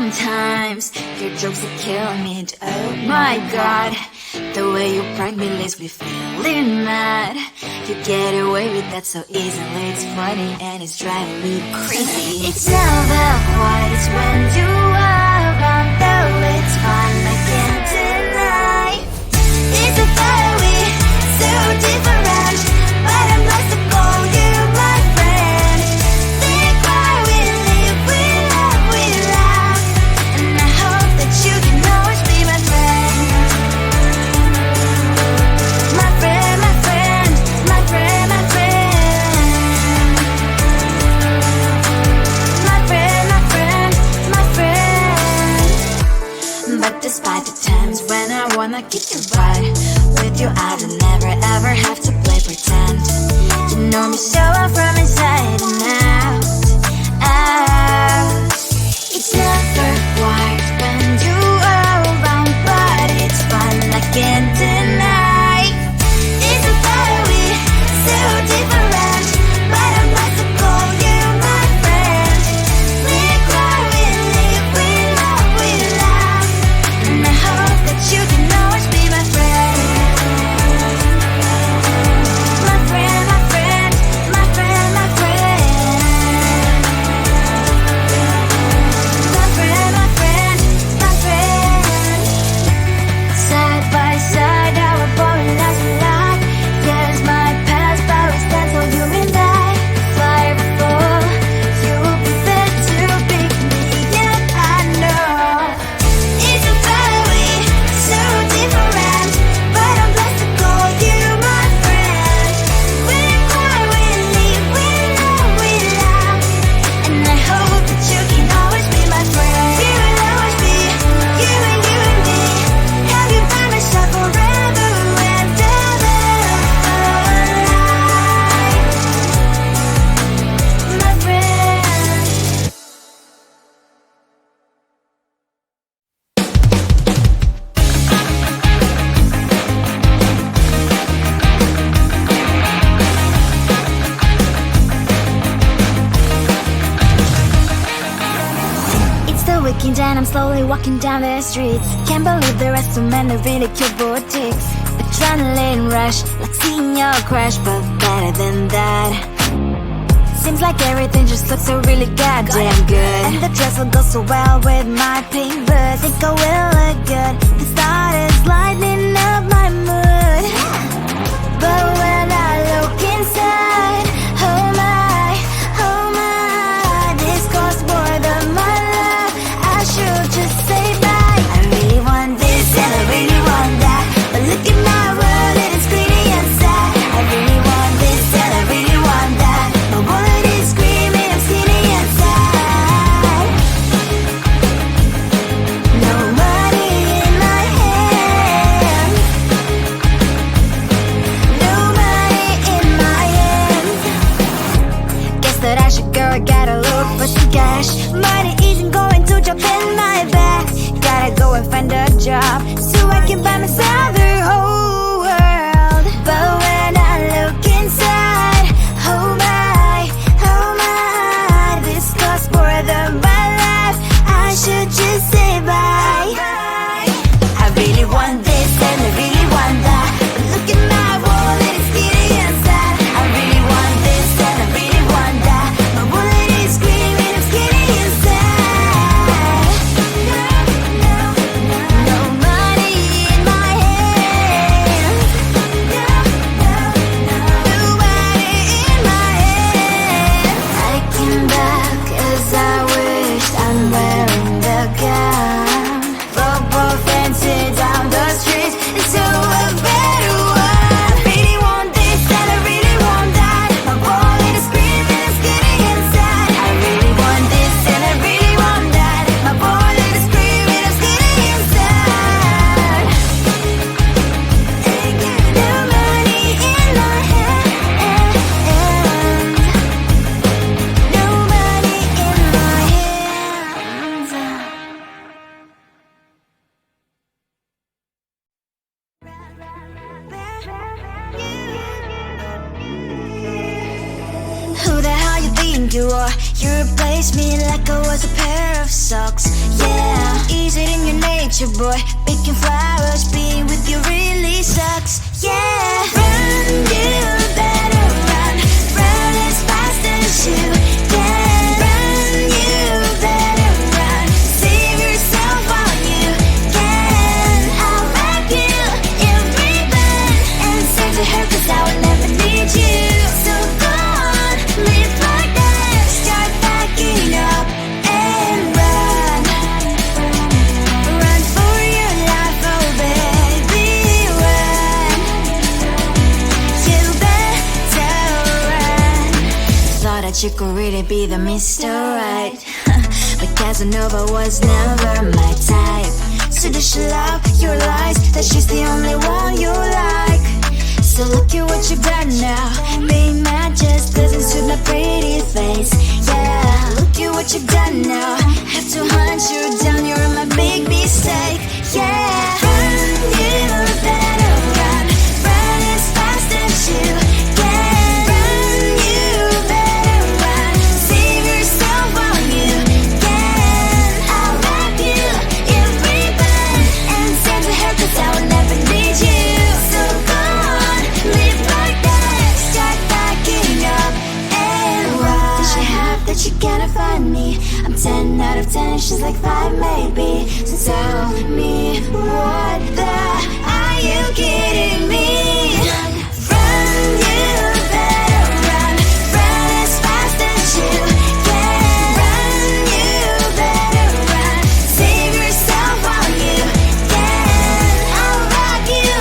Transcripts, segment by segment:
Sometimes your jokes are killing me. Oh my god, the way you prank me leaves me feeling mad. You get away with that so easily. It's funny and it's driving me crazy. It's never quite when you are around, though it's fun, I can't deny. It's a fiery, so different, but I'm lost to call you my friend. Think why we live, we love, and I hope that you can always be my friend. My friend, my friend, my friend, my friend. My friend, my friend, my friend. But despite the times when I wanna kick your butt, with you I don't never ever have to play pretend. You know me so well from inside and out, out. It's never quiet when you are around, but it's fun, I can't deny. It's a fiery, so different, but I must call you my friend. We cry, we live, we love, and I hope that you can always be my friend. My friend, my friend, my friend, my friend. My friend, my friend, my friend. Side by side, our body lies a lot. Yes, my past, but we stand so you and I. Fly before you will be there to pick me up, I know. It's a fiery, so different, but I'm blessed to call you my friend. We cry, we live, we love, and I hope that you can always be my friend. You will always be, you and me. Have you by my side forever and ever. My friend. It's the weekend and I'm slowly walking down the streets. Can't believe there are so many really cute boutiques. Adrenaline rush, like seeing your crush, but better than that. Seems like everything just looks so really goddamn good. And the dress will go so well with my pink boots. Think I will look good. The thought is lighting up my mood. But when I look inside, oh my, this costs more than my love. I should just say bye. I really want this and I really want that, but look at my world, it is pretty and sad. I really want this and I really want that, my wallet is screaming, I'm skinny and sad. No money in my hand, no money in my hand. Guess that I should go, gotta look for some cash. Money isn't going to jump in my bag. Gotta go and find a job so I can buy myself the whole world. But when I look inside, oh my, this costs more than my life. I should just say bye. I really want this and I really want that, but look at my wallet, it's skinny and sad. I really want this and I really want that, my wallet is screaming, I'm skinny and sad. No money in my hand. you are. You replaced me like I was a pair of socks. Yeah, is it in your nature, boy? Picking flowers, being with you really sucks. Yeah, run, you better run. Run as fast as you can. Run, you better run. Save yourself while you can. I'll wrap you in ribbon and send to her 'cause I will never need you. So go on, live like that. Start backing up and run. Run for your life, oh baby, run. You better run. Thought that you could really be the Mr. Right. But Casanova was never my type. So does she love your lies? That she's the only one you like. So look at what you've done now. Being mad just doesn't suit my pretty face. Yeah, look at what you've done now. Have to hunt you down, you're my big mistake. Yeah, run, you better run. Run as fast as you can. Run, you better run. Save yourself while you can. I'll wrap you in ribbon and send to her 'cause I will never need you. So go on, live like that. Start backing up and run. Does she have that you cannot find me? I'm 10 out of 10, she's like 5 maybe. So tell me, what the are you kidding me? Run, you better run. Run as fast as you can. Run, you better run. Save yourself while you can. I'll wrap you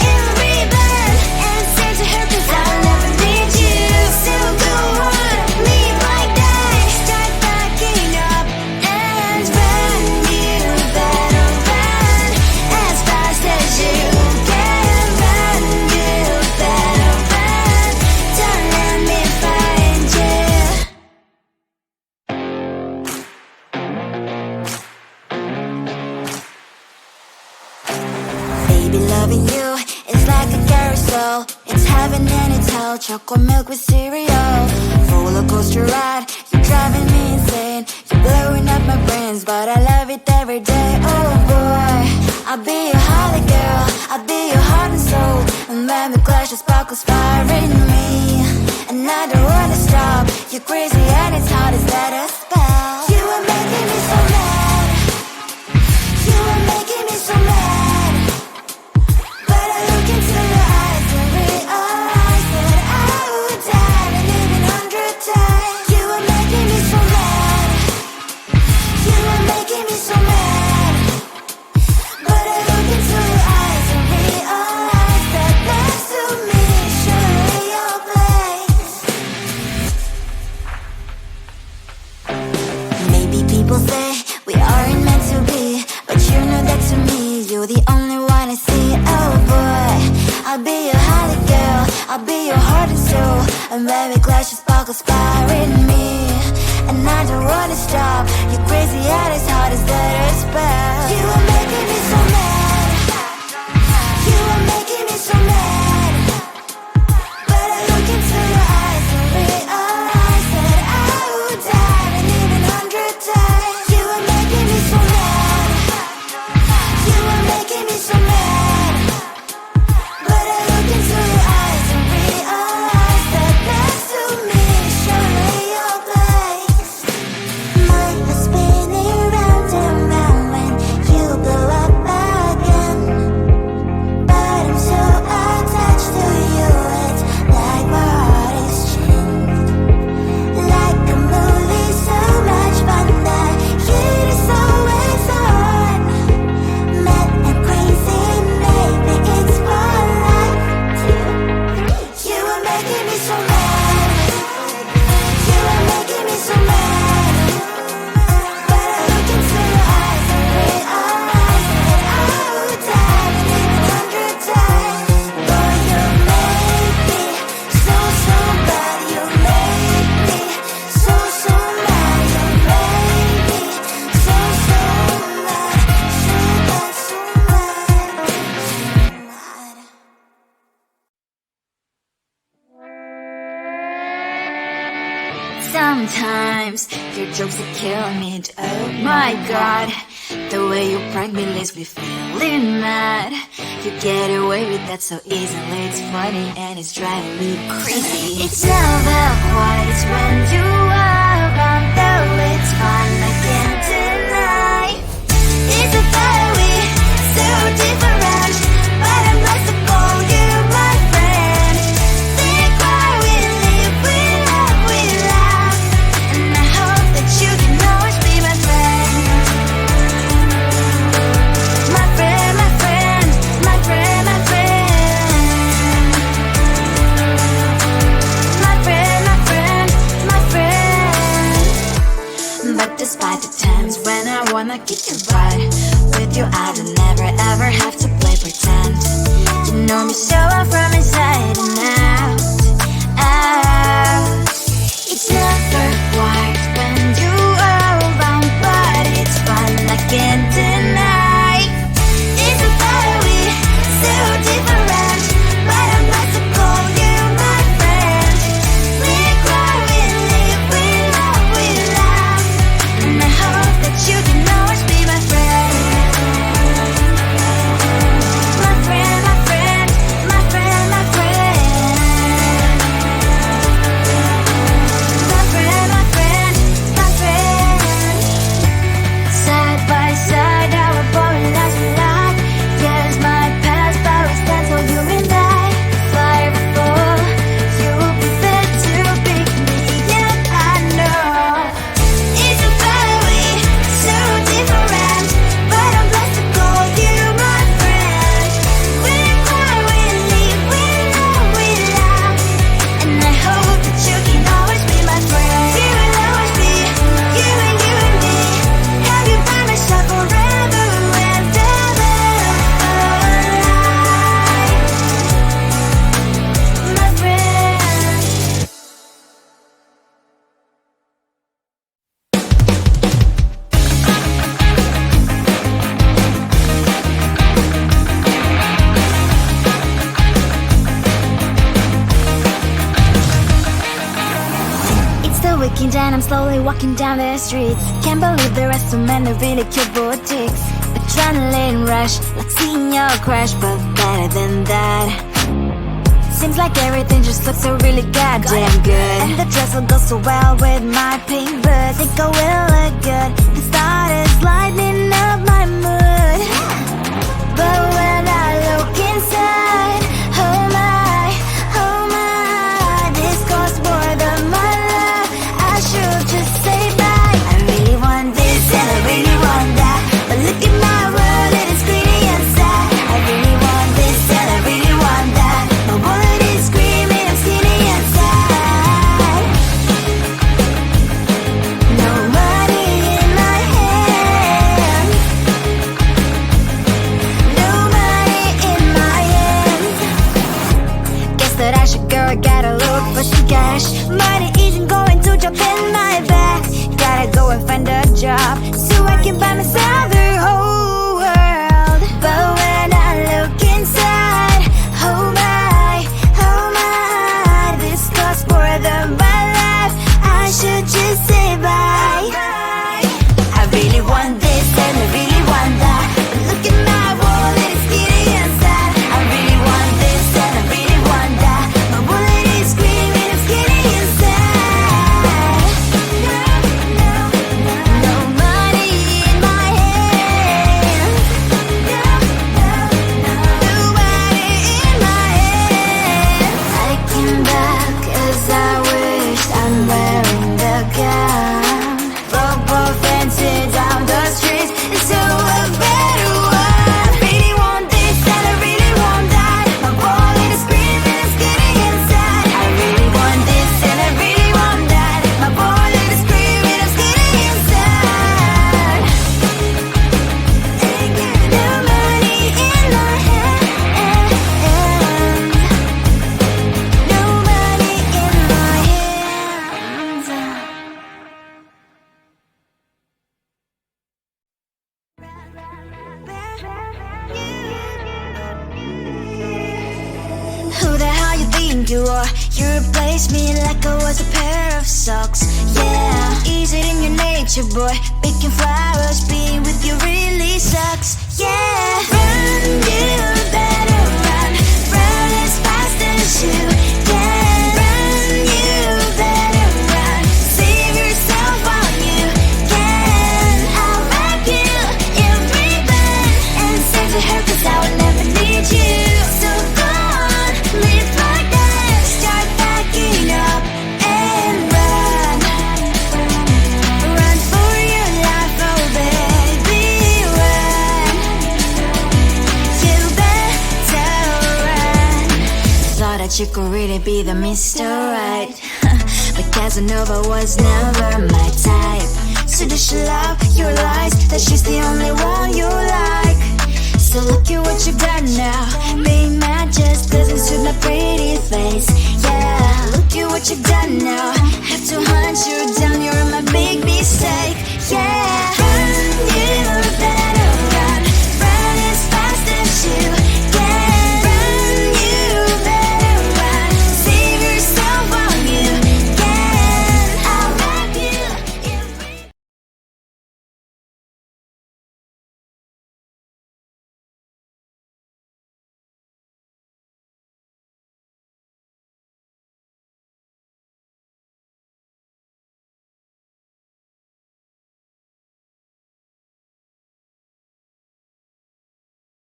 in ribbon and send to her 'cause I will never need you. So go on, live like that. Start backing up and run. You better run as fast as you can. Run, you better run. Don't let me find you. Baby, loving you is like a carousel. It's heaven and it's hell. Chocolate milk with cereal. Roller coaster ride, you're driving me insane. You're blowing up my brains, but I love it every day. Oh boy, I'll be your holly girl. I'll be your heart and soul. And when the clash of sparkles fire in me, and I don't wanna stop. You're crazy and it's hard as that a spell. You are making me so mad. You are making me so mad. But I look into your eyes and realize that I would die and even 100 times. You are making me so mad. You are making me so mad. But I look into your eyes and realize that next to me is surely your place. Maybe people say we aren't meant to be, but you know that to me, you're the only one I see. Oh boy, I'll be your holly girl. I'll be your heart and soul. And baby, clash of sparkles fire in me, and I don't wanna stop. You're crazy and as hard as that a spell. You are making me so mad. You are making me so mad. But I look into your eyes and realize that I would die and even 100 times. You are making me so mad. You are making me so mad. But I look into your eyes and realize that next to me is surely your place. My heart's spinning round and round when you blow up my times. Your jokes are killing me. Oh my god, the way you prank me leaves me feeling mad. You get away with that so easily. It's funny and it's driving me crazy. It's never quite when you are around, though it's fun, I can't deny. It's a very so different, but I'm blessed to call you my friend. Think why we live, we love, we laugh, and I hope that you can always be my friend. My friend, my friend, my friend, my friend. My friend, my friend, my friend. But despite the times when I wanna kick your butt, with you I don't never ever have to play pretend. You know me so well from inside and out, out. It's never quite when you are around, but it's fun, I can't deny. It's a very so different, but I'm glad to call you my friend. We cry, we live, we love, we laugh, and I hope that you can always be my friend. My friend, my friend, my friend, my friend. My friend, my friend, my friend. Side by side, our boring lives we like. Yes, my past, but we stand so you and I. Fly before you be there to pick me, yeah, I know. It's a very so different, but I'm blessed to call you my friend. We cry, we live, we love, we laugh, and I hope that you can always be my friend. We will always be you and me. Have you by my side forever and ever. My friend. It's the weekend and I'm slowly walking down the streets. Can't believe there are so many really cute boutiques. Adrenaline rush, like seeing your crush, but better than that. Seems like everything just looks so really goddamn good, and the dress will go so well with my pink boots. Think I will look good. The start is lighting up my mood. But when I look inside, oh my, this costs more than my love. I should just say bye. I really want this and I really want that, but look at my world, it is pretty and sad. I really want this and I really want that. My wallet is screaming, I'm skinny and sad. No money in my hand, no money in my hand. Guess that I should go, I gotta look for some cash. Money isn't going to jump in my back. Gotta go and find a job so I can buy myself the whole world. But when I look inside, oh my, this costs more than my life. I should just say bye. I really want this and I really want that, but look at my wallet, it's skinny and sad. I really want this and I really want that. My wallet is screaming, I'm skinny and sad. No money in my you are. You replaced me like I was a pair of socks. Yeah, is it in your nature, boy? Picking flowers, being with you really sucks. Yeah, run, you better run. Run as fast as you can. Run, you better run. Save yourself while you can. I'll wrap you in ribbon and save to her, 'cause I will never need you. So go on, live like that. Start packing up and run. Run for your life, oh baby, run. You better run. Thought that you could really be the Mr. Right, but Casanova was never my type. So does she love your lies, that she's the only one you like? So look at what you've done now. Being mad just doesn't suit my pretty face. Yeah, look at what you've done now. Have to hunt you down, you're my big mistake.